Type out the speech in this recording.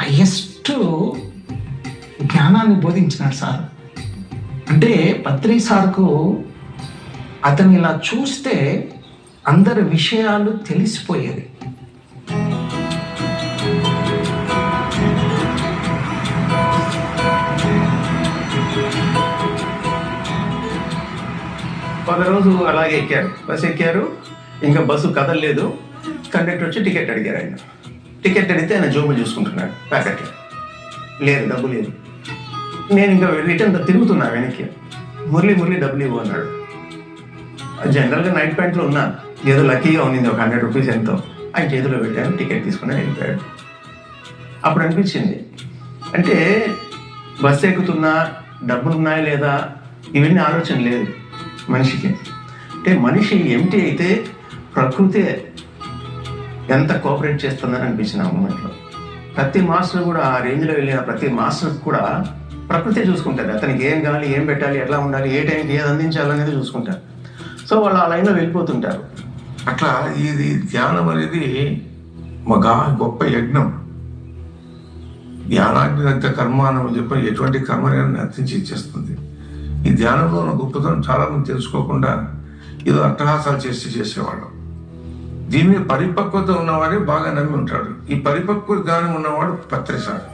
Highest జ్ఞానాన్ని బోధించినాడు sir. అంటే పత్రి సార్కు అతను ఇలా చూస్తే అందరి విషయాలు తెలిసిపోయేది. ఒకరోజు అలాగే ఎక్కారు, బస్సు ఎక్కారు, ఇంకా బస్సు కదలలేదు. కండక్టర్ వచ్చి టికెట్ అడిగారు. ఆయన టికెట్ అడిగితే ఆయన జోబులు చూసుకుంటున్నాడు, ప్యాకెట్లో లేదు, డబ్బు లేదు. నేను ఇంకా రిటర్న్ తిరుగుతున్నా వెనక్కి. మురళి డబ్బులు ఇవ్వు అన్నాడు. జనరల్గా నైట్ ప్యాంట్లో ఉన్నా, ఏదో లక్కీగా ఉన్నింది, ఒక 100 రూపీస్ ఎంతో. ఆయన చేతిలో పెట్టాను, టికెట్ తీసుకుని వెళ్ళిపోయాడు. అప్పుడు అనిపించింది, అంటే బస్సు ఎక్కుతున్నా డబ్బులు ఉన్నాయా లేదా ఇవన్నీ ఆలోచన లేదు మనిషికి. అంటే మనిషి ఎంటీ అయితే ప్రకృతి ఎంత కోఆపరేట్ చేస్తుందని అనిపించింది ఆ మూమెంట్లో. ప్రతి మాస్టర్ కూడా ఆ రేంజ్లో వెళ్ళిన ప్రతి మాస్టర్ కూడా ప్రకృతి చూసుకుంటారు. అతనికి ఏం కావాలి, ఏం పెట్టాలి, ఎట్లా ఉండాలి, ఏ టైంకి ఏది అందించాలనేది చూసుకుంటారు. సో వాళ్ళు ఆ లైన్లో వెళ్ళిపోతుంటారు. అట్లా ఇది ధ్యానం అనేది ఒక గొప్ప యజ్ఞం. ధ్యానాగ్ని అంత కర్మ అని చెప్పి ఎటువంటి కర్మని అర్థించి ఇచ్చేస్తుంది. ఈ ధ్యానంలో ఉన్న గొప్పతనం చాలా మంది తెలుసుకోకుండా ఏదో అట్టహాసాలు చేసేవాడు. దీని మీద పరిపక్వత ఉన్నవాడే బాగా నమ్మి ఉంటాడు. ఈ పరిపక్వ జ్ఞానం ఉన్నవాడు పత్రి సార్.